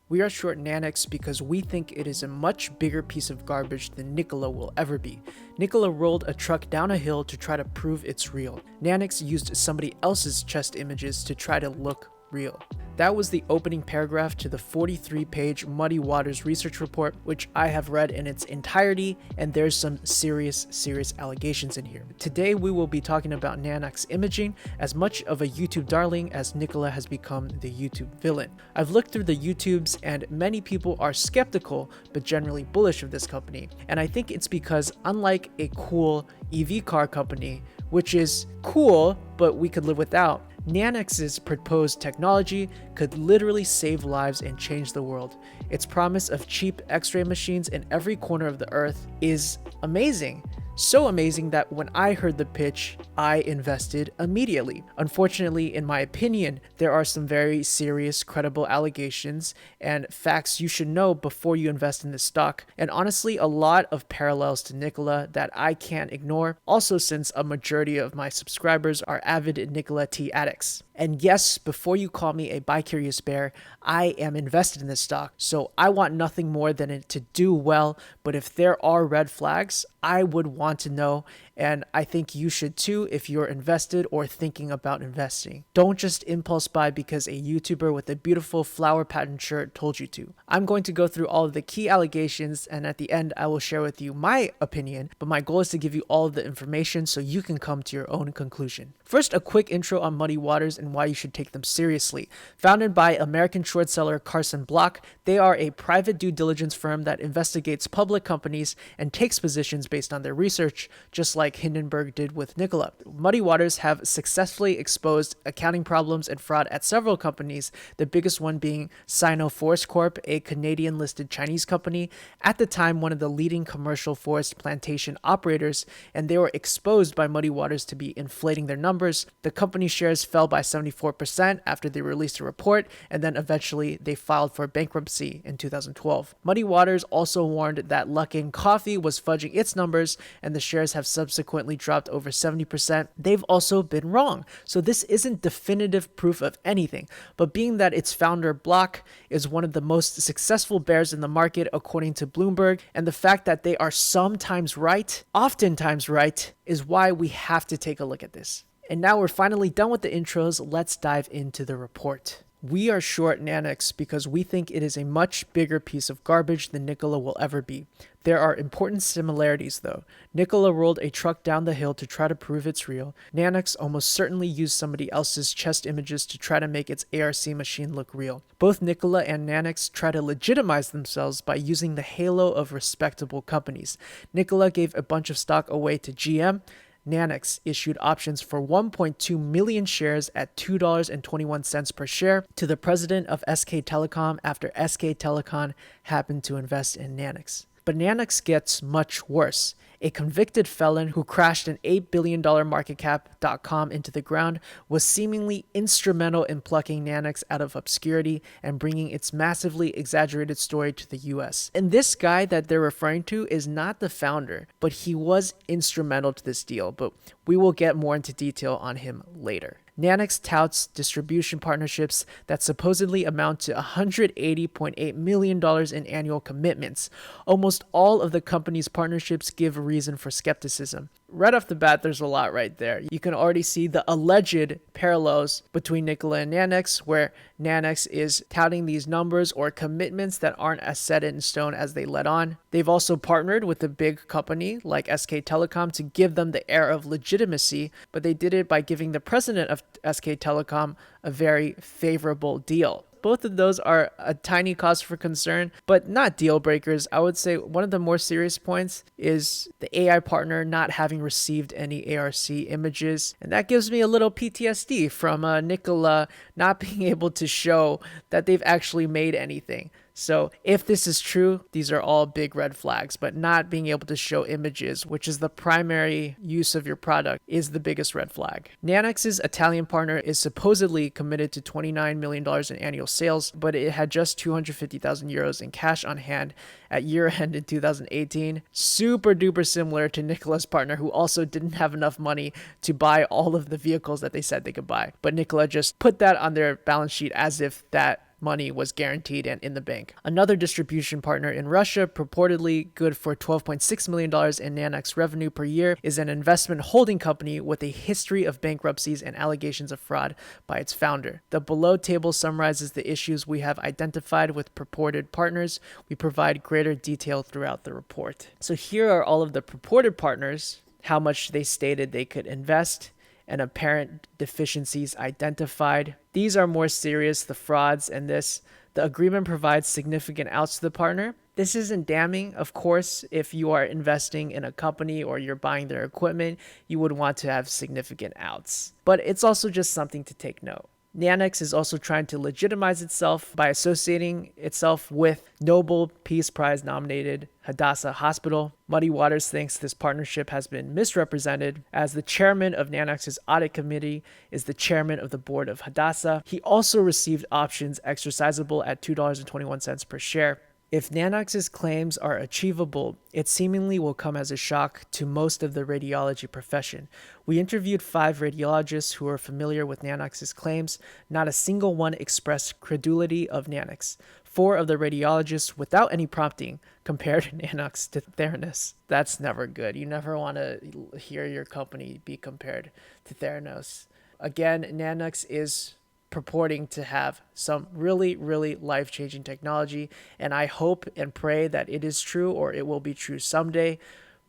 We are short Nanox because we think it is a much bigger piece of garbage than Nikola will ever be. Nikola rolled a truck down a hill to try to prove it's real. Nanox used somebody else's chest images to try to look real. That was the opening paragraph to the 43-page Muddy Waters research report, which I have read in its entirety, and there's some serious allegations in here. Today we will be talking about Nanox Imaging, as much of a YouTube darling as Nikola has become the YouTube villain. I've looked through the YouTubes and many people are skeptical but generally bullish of this company, and I think it's because unlike a cool EV car company, which is cool but we could live without, Nanox's proposed technology could literally save lives and change the world. Its promise of cheap X-ray machines in every corner of the earth is amazing. So amazing that when I heard the pitch, I invested immediately. Unfortunately, in my opinion, there are some very serious, credible allegations and facts you should know before you invest in this stock. And honestly, a lot of parallels to Nikola that I can't ignore. Also, since a majority of my subscribers are avid Nikola T addicts. And yes, before you call me a bi-curious bear, I am invested in this stock, so I want nothing more than it to do well. But if there are red flags, I would want to know, and I think you should too if you're invested or thinking about investing. Don't just impulse buy because a YouTuber with a beautiful flower pattern shirt told you to. I'm going to go through all of the key allegations, and at the end I will share with you my opinion, but my goal is to give you all of the information so you can come to your own conclusion. First, a quick intro on Muddy Waters and why you should take them seriously. Founded by American short seller Carson Block, they are a private due diligence firm that investigates public companies and takes positions based on their research, just like Hindenburg did with Nikola. Muddy Waters have successfully exposed accounting problems and fraud at several companies, the biggest one being Sino Forest Corp, a Canadian-listed Chinese company, at the time one of the leading commercial forest plantation operators, and they were exposed by Muddy Waters to be inflating their numbers. The company shares fell by 74% after they released a report, and then eventually they filed for bankruptcy in 2012. Muddy Waters also warned that Luckin Coffee was fudging its numbers, and the shares have subsequently dropped over 70%. They've also been wrong, so this isn't definitive proof of anything, but being that its founder Block is one of the most successful bears in the market according to Bloomberg, and the fact that they are sometimes right, oftentimes right, is why we have to take a look at this. And now we're finally done with the intros, let's dive into the report. We are short Nanox because we think it is a much bigger piece of garbage than Nikola will ever be. There are important similarities though. Nikola rolled a truck down the hill to try to prove it's real. Nanox almost certainly used somebody else's chest images to try to make its ARC machine look real. Both Nikola and Nanox try to legitimize themselves by using the halo of respectable companies. Nikola gave a bunch of stock away to GM. Nanox issued options for 1.2 million shares at $2.21 per share to the president of SK Telecom after SK Telecom happened to invest in Nanox. But Nanox gets much worse. A convicted felon who crashed an $8 billion market cap.com into the ground was seemingly instrumental in plucking Nanox out of obscurity and bringing its massively exaggerated story to the US. And this guy that they're referring to is not the founder, but he was instrumental to this deal, but we will get more into detail on him later. Nanox touts distribution partnerships that supposedly amount to $180.8 million in annual commitments. Almost all of the company's partnerships give a reason for skepticism. Right off the bat, there's a lot right there. You can already see the alleged parallels between Nikola and Nanox, where Nanox is touting these numbers or commitments that aren't as set in stone as they let on. They've also partnered with a big company like SK Telecom to give them the air of legitimacy, but they did it by giving the president of SK Telecom a very favorable deal. Both of those are a tiny cause for concern, but not deal breakers. I would say one of the more serious points is the AI partner not having received any ARC images. And that gives me a little PTSD from Nikola not being able to show that they've actually made anything. So if this is true, these are all big red flags, but not being able to show images, which is the primary use of your product, is the biggest red flag. Nanox's Italian partner is supposedly committed to $29 million in annual sales, but it had just 250,000 euros in cash on hand at year end in 2018. Super duper similar to Nikola's partner, who also didn't have enough money to buy all of the vehicles that they said they could buy. But Nikola just put that on their balance sheet as if that money was guaranteed and in the bank. Another distribution partner in Russia, purportedly good for $12.6 million in Nanox revenue per year, is an investment holding company with a history of bankruptcies and allegations of fraud by its founder. The below table summarizes the issues we have identified with purported partners. We provide greater detail throughout the report. So here are all of the purported partners, how much they stated they could invest, and apparent deficiencies identified. These are more serious, the frauds and this. The agreement provides significant outs to the partner. This isn't damning. Of course, if you are investing in a company or you're buying their equipment, you would want to have significant outs. But it's also just something to take note. Nanox is also trying to legitimize itself by associating itself with Nobel Peace Prize nominated Hadassah Hospital. Muddy Waters thinks this partnership has been misrepresented, as the chairman of Nanox's audit committee is the chairman of the board of Hadassah. He also received options exercisable at $2.21 per share. If Nanox's claims are achievable, it seemingly will come as a shock to most of the radiology profession. We interviewed 5 radiologists who are familiar with Nanox's claims. Not a single one expressed credulity of Nanox. 4 of the radiologists, without any prompting, compared Nanox to Theranos. That's never good. You never want to hear your company be compared to Theranos. Again, Nanox is purporting to have some really, really life-changing technology, and I hope and pray that it is true, or it will be true someday.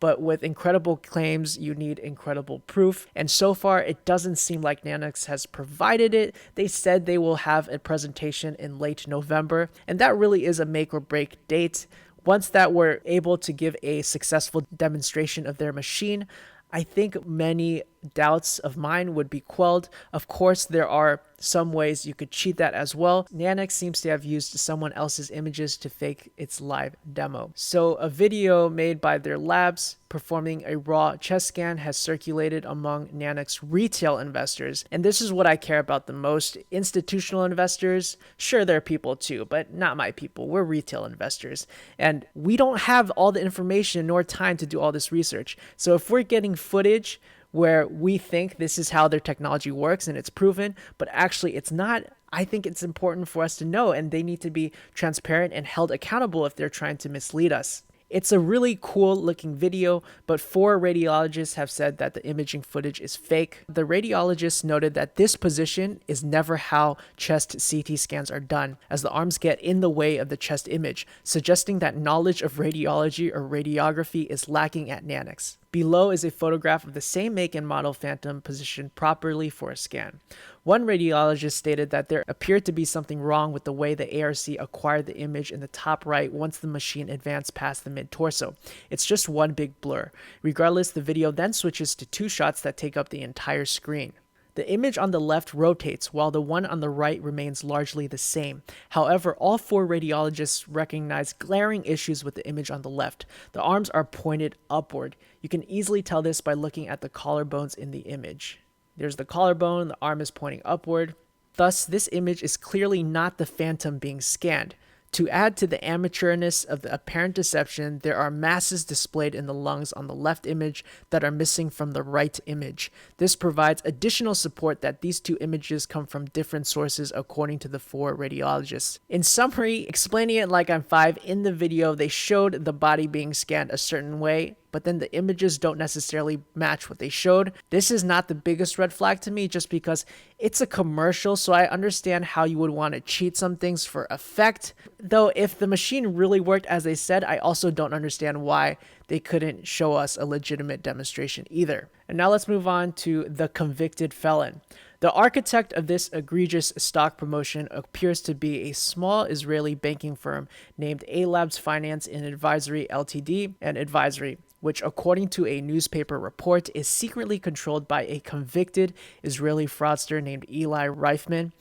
But with incredible claims, you need incredible proof. And so far, it doesn't seem like Nanox has provided it. They said they will have a presentation in late November, and that really is a make or break date. Once that we're able to give a successful demonstration of their machine, I think many doubts of mine would be quelled. Of course, there are some ways you could cheat that as well. Nanox seems to have used someone else's images to fake its live demo. So a video made by their labs performing a raw chest scan has circulated among Nanox retail investors. And this is what I care about the most. Institutional investors, sure, they're people too, but not my people. We're retail investors. And we don't have all the information nor time to do all this research. So if we're getting footage where we think this is how their technology works and it's proven, but actually it's not, I think it's important for us to know, and they need to be transparent and held accountable if they're trying to mislead us. It's a really cool looking video, but 4 radiologists have said that the imaging footage is fake. The radiologist noted that this position is never how chest CT scans are done, as the arms get in the way of the chest image, suggesting that knowledge of radiology or radiography is lacking at Nanox. Below is a photograph of the same make and model Phantom positioned properly for a scan. One radiologist stated that there appeared to be something wrong with the way the ARC acquired the image in the top right once the machine advanced past the mid-torso. It's just one big blur. Regardless, the video then switches to 2 shots that take up the entire screen. The image on the left rotates, while the one on the right remains largely the same. However, all 4 radiologists recognize glaring issues with the image on the left. The arms are pointed upward. You can easily tell this by looking at the collarbones in the image. There's the collarbone, the arm is pointing upward. Thus, this image is clearly not the Phantom being scanned. To add to the amateurness of the apparent deception, there are masses displayed in the lungs on the left image that are missing from the right image. This provides additional support that these 2 images come from different sources according to the 4 radiologists. In summary, explaining it like I'm 5, in the video they showed the body being scanned a certain way, but then the images don't necessarily match what they showed. This is not the biggest red flag to me, just because it's a commercial, so I understand how you would want to cheat some things for effect. Though if the machine really worked as they said, I also don't understand why they couldn't show us a legitimate demonstration either. And now let's move on to the convicted felon. The architect of this egregious stock promotion appears to be a small Israeli banking firm named A-Labs Finance and Advisory Ltd. and Advisory, which according to a newspaper report is secretly controlled by a convicted Israeli fraudster named Eli Reifman.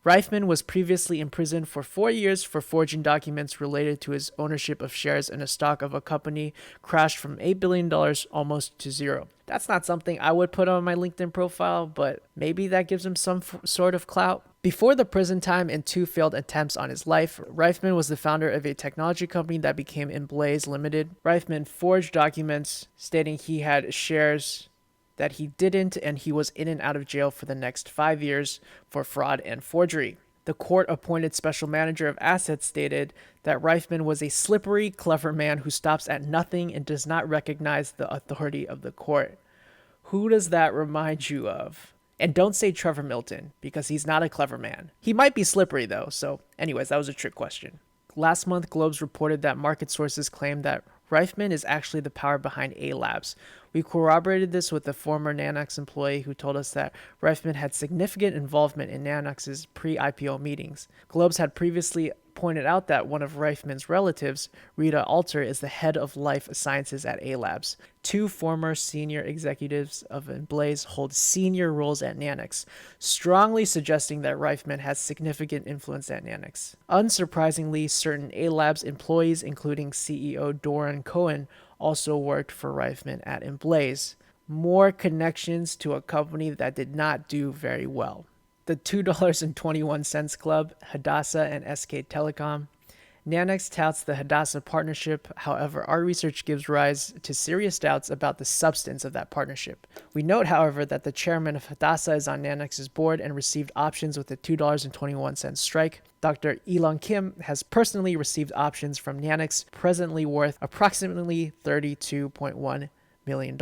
Reifman was previously imprisoned for 4 years for forging documents related to his ownership of shares in a stock of a company crashed from $8 billion almost to zero. That's not something I would put on my LinkedIn profile, but maybe that gives him some sort of clout. Before the prison time and 2 failed attempts on his life, Reifman was the founder of a technology company that became Emblaze Limited. Reifman forged documents stating he had shares that he didn't, and he was in and out of jail for the next 5 years for fraud and forgery. The court-appointed special manager of assets stated that Reifman was a slippery, clever man who stops at nothing and does not recognize the authority of the court. Who does that remind you of? And don't say Trevor Milton, because he's not a clever man. He might be slippery, though. So anyways, that was a trick question. Last month, Globes reported that market sources claim that Reifman is actually the power behind A-Labs. We corroborated this with a former Nanox employee who told us that Reifman had significant involvement in Nanox's pre-IPO meetings. Globes had previously pointed out that one of Reifman's relatives, Rita Alter, is the head of life sciences at A-Labs. Two former senior executives of Emblaze hold senior roles at Nanox, strongly suggesting that Reifman has significant influence at Nanox. Unsurprisingly, certain A-Labs employees, including CEO Doran Cohen, also worked for Reifman at Emblaze. More connections to a company that did not do very well. The $2.21 Club, Hadassah and SK Telecom. Nanox touts the Hadassah partnership. However, our research gives rise to serious doubts about the substance of that partnership. We note, however, that the chairman of Hadassah is on Nanox's board and received options with the $2.21 strike. Dr. Elon Kim has personally received options from Nanox, presently worth approximately $32.1 million.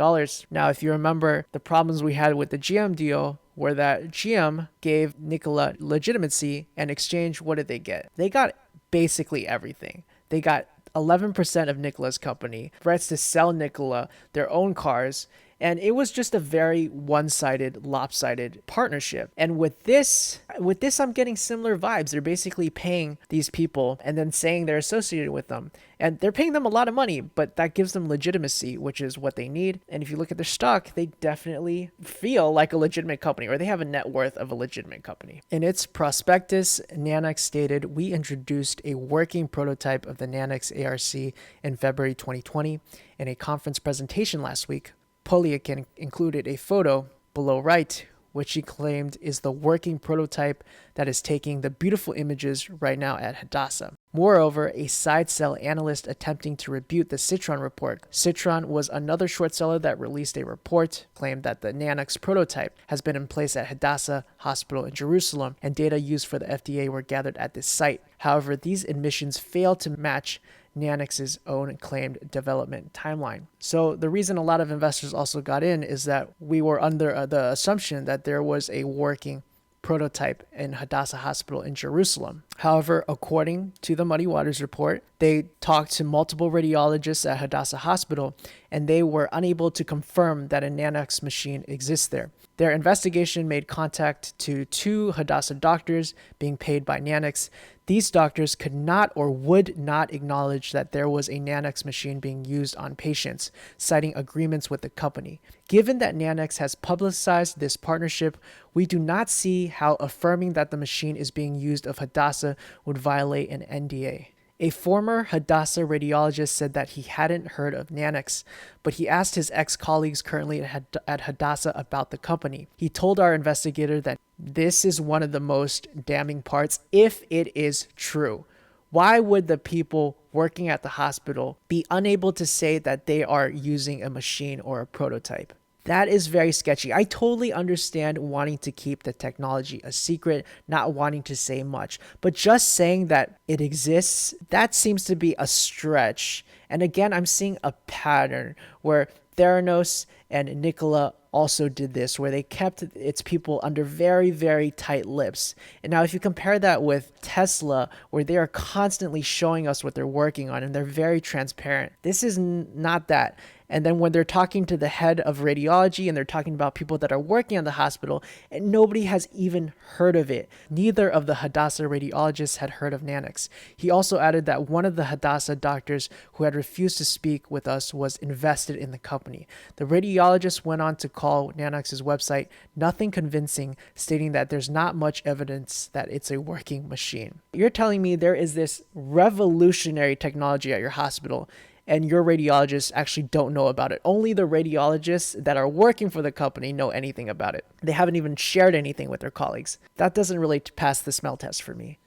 Now, if you remember, the problems we had with the GM deal were that GM gave Nikola legitimacy, and in exchange, what did they get? They got basically everything. They got 11% of Nikola's company, rights to sell Nikola their own cars, and it was just a very one-sided, lopsided partnership. And with this, I'm getting similar vibes. They're basically paying these people and then saying they're associated with them. And they're paying them a lot of money, but that gives them legitimacy, which is what they need. And if you look at their stock, they definitely feel like a legitimate company, or they have a net worth of a legitimate company. In its prospectus, Nanox stated, "We introduced a working prototype of the Nanox ARC in February 2020. In a conference presentation last week, Polyakin included a photo below right, which he claimed is the working prototype that is taking the beautiful images right now at Hadassah." Moreover, a side sell analyst attempting to refute the Citron report. Citron was another short seller that released a report, claimed that the Nanox prototype has been in place at Hadassah Hospital in Jerusalem, and data used for the FDA were gathered at this site. However, these admissions failed to match Nanox's own claimed development timeline. So the reason a lot of investors also got in is that we were under the assumption that there was a working prototype in Hadassah Hospital in Jerusalem. However, according to the Muddy Waters report, they talked to multiple radiologists at Hadassah Hospital, and they were unable to confirm that a Nanox machine exists there. Their investigation made contact to two Hadassah doctors being paid by Nanox. These doctors could not or would not acknowledge that there was a Nanox machine being used on patients, citing agreements with the company. Given that Nanox has publicized this partnership, we do not see how affirming that the machine is being used of Hadassah would violate an NDA. A former Hadassah radiologist said that he hadn't heard of Nanox, but he asked his ex-colleagues currently at Hadassah about the company. He told our investigator that this is one of the most damning parts if it is true. Why would the people working at the hospital be unable to say that they are using a machine or a prototype? That is very sketchy. I totally understand wanting to keep the technology a secret, not wanting to say much. But just saying that it exists, that seems to be a stretch. And again, I'm seeing a pattern where Theranos and Nikola also did this, where they kept its people under very, very tight lips. And now if you compare that with Tesla, where they are constantly showing us what they're working on and they're very transparent, this is not that. And then when they're talking to the head of radiology and they're talking about people that are working at the hospital, and nobody has even heard of it. Neither of the Hadassah radiologists had heard of Nanox. He also added that one of the Hadassah doctors who had refused to speak with us was invested in the company. The radiologist went on to call Nanox's website nothing convincing, stating that there's not much evidence that it's a working machine. You're telling me there is this revolutionary technology at your hospital, and your radiologists actually don't know about it. Only the radiologists that are working for the company know anything about it. They haven't even shared anything with their colleagues. That doesn't really pass the smell test for me.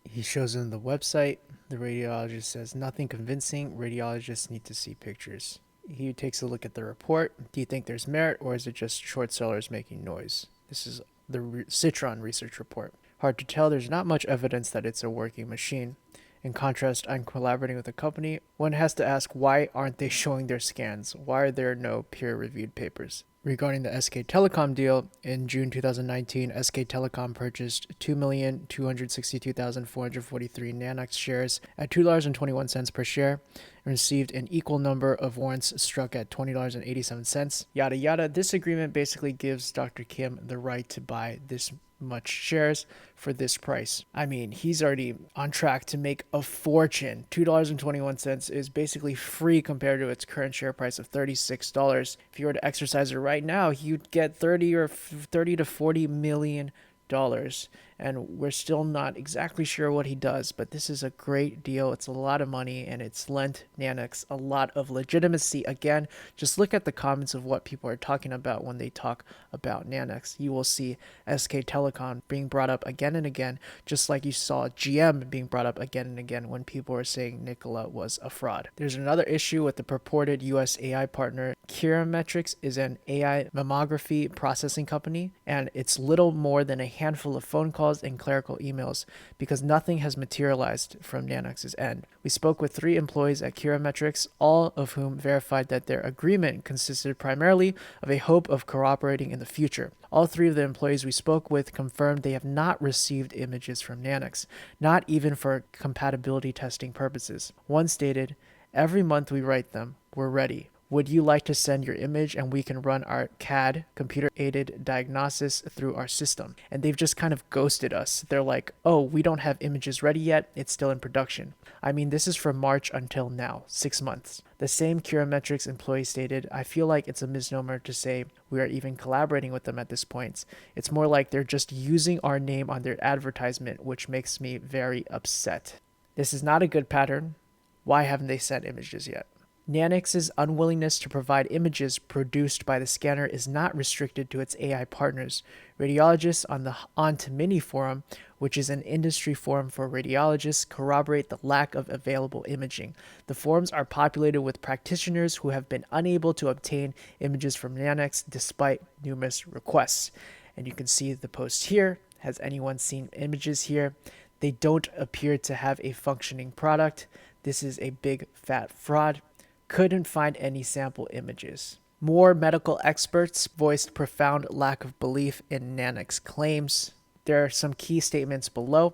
He shows them the website. The radiologist says, nothing convincing. Radiologists need to see pictures. He takes a look at the report. Do you think there's merit, or is it just short sellers making noise? This is the Citron research report. Hard to tell, there's not much evidence that it's a working machine. In contrast, I'm collaborating with a company. One has to ask, why aren't they showing their scans? Why are there no peer-reviewed papers? Regarding the SK Telecom deal, in June 2019, SK Telecom purchased 2,262,443 Nanox shares at $2.21 per share and received an equal number of warrants struck at $20.87. Yada yada. This agreement basically gives Dr. Kim the right to buy this much shares for this price. I mean, he's already on track to make a fortune. $2.21 is basically free compared to its current share price of $36. If you were to exercise it right now, you'd get 30 to 40 million dollars, and we're still not exactly sure what he does, but this is a great deal. It's a lot of money, and it's lent Nanox a lot of legitimacy. Again, just look at the comments of what people are talking about when they talk about Nanox. You will see SK Telecom being brought up again and again, just like you saw GM being brought up again and again when people were saying Nikola was a fraud. There's another issue with the purported US AI partner. Kirametrics is an AI mammography processing company, and it's little more than a handful of phone calls and clerical emails because nothing has materialized from Nanox's end. We spoke with 3 employees at Kirametrics, all of whom verified that their agreement consisted primarily of a hope of cooperating in the future. All 3 of the employees we spoke with confirmed they have not received images from Nanox, not even for compatibility testing purposes. One stated, "Every month we write them, we're ready. Would you like to send your image and we can run our CAD, computer-aided diagnosis, through our system?" And they've just kind of ghosted us. They're like, "Oh, we don't have images ready yet. It's still in production." I mean, this is from March until now, 6 months. The same Kirametrics employee stated, "I feel like it's a misnomer to say we are even collaborating with them at this point. It's more like they're just using our name on their advertisement, which makes me very upset. This is not a good pattern. Why haven't they sent images yet?" Nanox's unwillingness to provide images produced by the scanner is not restricted to its AI partners. Radiologists on the On2Mini forum, which is an industry forum for radiologists, corroborate the lack of available imaging. The forums are populated with practitioners who have been unable to obtain images from Nanox despite numerous requests. And you can see the post here. Has anyone seen images here? They don't appear to have a functioning product. This is a big fat fraud. Couldn't find any sample images. More medical experts voiced profound lack of belief in Nanox claims. There are some key statements below,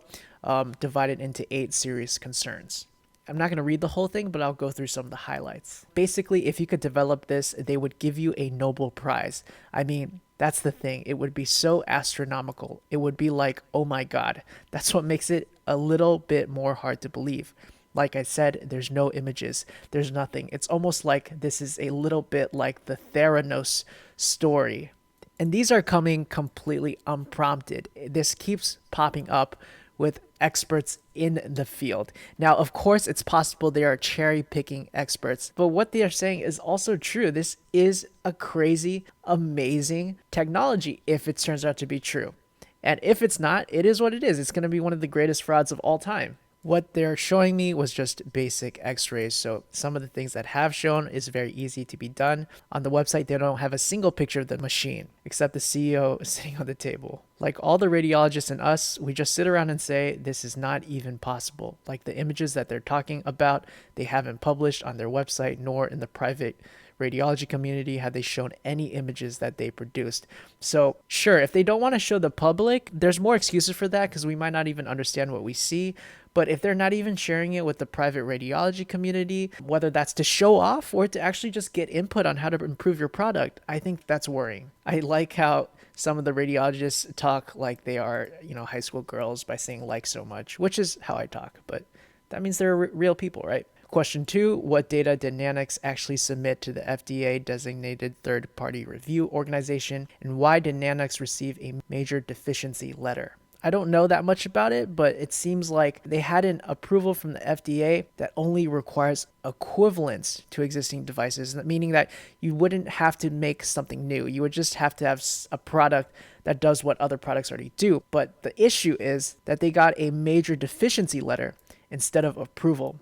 divided into 8 serious concerns. I'm not going to read the whole thing, but I'll go through some of the highlights. Basically, if you could develop this, they would give you a Nobel Prize. I mean, that's the thing. It would be so astronomical. It would be like, oh my God. That's what makes it a little bit more hard to believe. Like I said, there's no images. There's nothing. It's almost like this is a little bit like the Theranos story. And these are coming completely unprompted. This keeps popping up with experts in the field. Now, of course, it's possible they are cherry-picking experts, but what they are saying is also true. This is a crazy, amazing technology if it turns out to be true. And if it's not, it is what it is. It's going to be one of the greatest frauds of all time. What they're showing me was just basic x-rays. So some of the things that have shown is very easy to be done. On the website, they don't have a single picture of the machine, except the CEO sitting on the table. Like all the radiologists and us, we just sit around and say, this is not even possible. Like the images that they're talking about, they haven't published on their website, nor in the private radiology community had they shown any images that they produced. So sure, if they don't want to show the public, there's more excuses for that because we might not even understand what we see. But if they're not even sharing it with the private radiology community, whether that's to show off or to actually just get input on how to improve your product, I think that's worrying. I like how some of the radiologists talk like they are, high school girls by saying like so much, which is how I talk, but that means they're real people, right? Question 2, what data did Nanox actually submit to the FDA designated third-party review organization, and why did Nanox receive a major deficiency letter? I don't know that much about it, but it seems like they had an approval from the FDA that only requires equivalence to existing devices, meaning that you wouldn't have to make something new. You would just have to have a product that does what other products already do. But the issue is that they got a major deficiency letter instead of approval,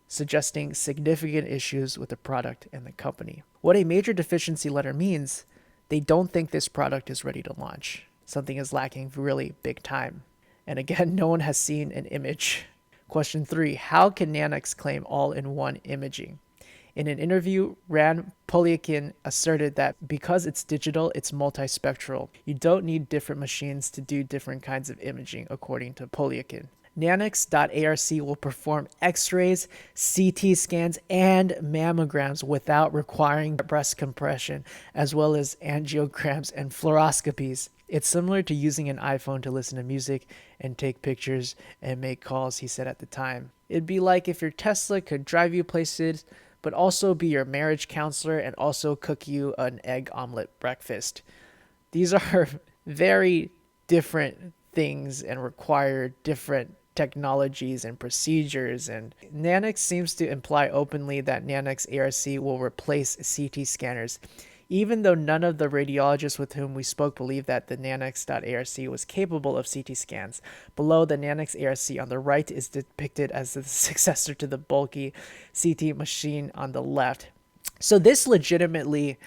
suggesting significant issues with the product and the company. What a major deficiency letter means, they don't think this product is ready to launch. Something is lacking really big time. And again, no one has seen an image. Question 3. How can Nanox claim all-in-one imaging? In an interview, Rand Polyakin asserted that because it's digital, it's multispectral. You don't need different machines to do different kinds of imaging, according to Polyakin. Nanox.arc will perform X-rays, CT scans, and mammograms without requiring breast compression, as well as angiograms and fluoroscopies. It's similar to using an iPhone to listen to music and take pictures and make calls, he said at the time. It'd be like if your Tesla could drive you places, but also be your marriage counselor and also cook you an egg omelet breakfast. These are very different things and require different technologies and procedures, and Nanox seems to imply openly that Nanox ARC will replace CT scanners, even though none of the radiologists with whom we spoke believe that the Nanox.arc was capable of CT scans. Below, the Nanox ARC on the right is depicted as the successor to the bulky CT machine on the left. So this legitimately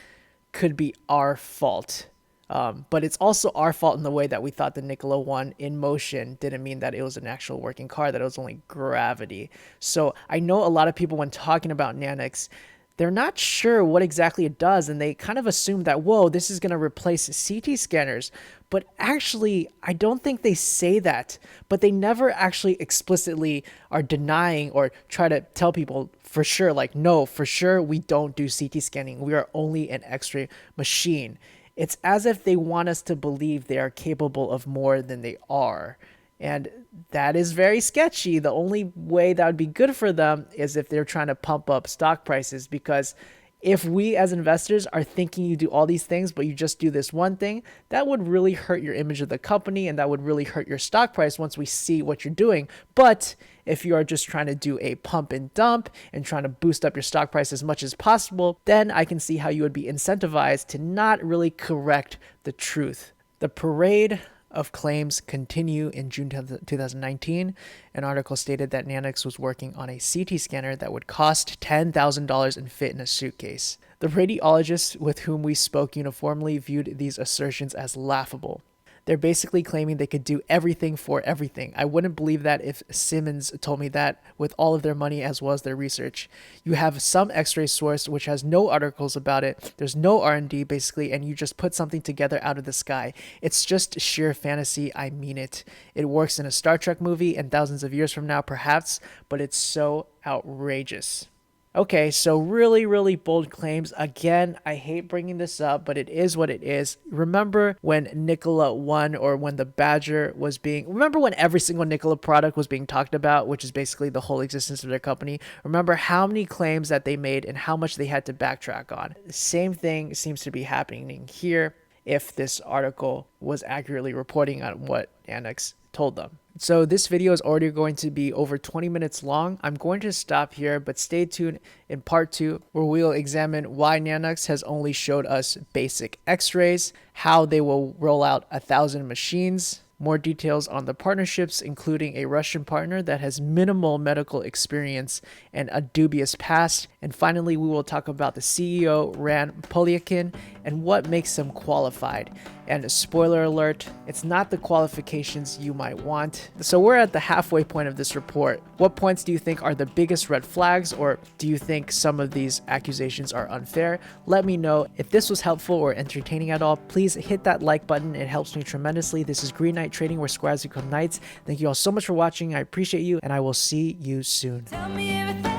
could be our fault. But it's also our fault in the way that we thought the Nikola 1 in motion didn't mean that it was an actual working car, that it was only gravity. So I know a lot of people, when talking about Nanox, they're not sure what exactly it does, and they kind of assume that, whoa, this is going to replace CT scanners. But actually, I don't think they say that, but they never actually explicitly are denying or try to tell people for sure, like, no, for sure, we don't do CT scanning. We are only an X-ray machine. It's as if they want us to believe they are capable of more than they are. And that is very sketchy. The only way that would be good for them is if they're trying to pump up stock prices, because if we as investors are thinking you do all these things, but you just do this one thing, that would really hurt your image of the company, and that would really hurt your stock price once we see what you're doing. But if you are just trying to do a pump and dump and trying to boost up your stock price as much as possible, then I can see how you would be incentivized to not really correct the truth. The parade of claims continue. In June 2019, an article stated that Nanox was working on a CT scanner that would cost $10,000 and fit in a suitcase. The radiologists with whom we spoke uniformly viewed these assertions as laughable. They're basically claiming they could do everything for everything. I wouldn't believe that if Siemens told me that with all of their money as well as their research. You have some X-ray source which has no articles about it. There's no R&D basically, and you just put something together out of the sky. It's just sheer fantasy. I mean it. It works in a Star Trek movie and thousands of years from now perhaps, but it's so outrageous. Okay, so really, really bold claims. Again, I hate bringing this up, but it is what it is. Remember when Nikola 1 or when the Badger was remember when every single Nikola product was being talked about, which is basically the whole existence of their company? Remember how many claims that they made and how much they had to backtrack on? The same thing seems to be happening here if this article was accurately reporting on what Nanox told them. So this video is already going to be over 20 minutes long. I'm going to stop here, but stay tuned in part 2 where we'll examine why Nanox has only showed us basic X-rays, how they will roll out 1,000 machines, more details on the partnerships, including a Russian partner that has minimal medical experience and a dubious past. And finally, we will talk about the CEO, Rand Polyakin, and what makes him qualified. And spoiler alert, it's not the qualifications you might want. So we're at the halfway point of this report. What points do you think are the biggest red flags, or do you think some of these accusations are unfair? Let me know. If this was helpful or entertaining at all, please hit that like button. It helps me tremendously. This is Green Knight Trading, where Squires become knights. Thank you all so much for watching. I appreciate you, and I will see you soon. Tell me everything.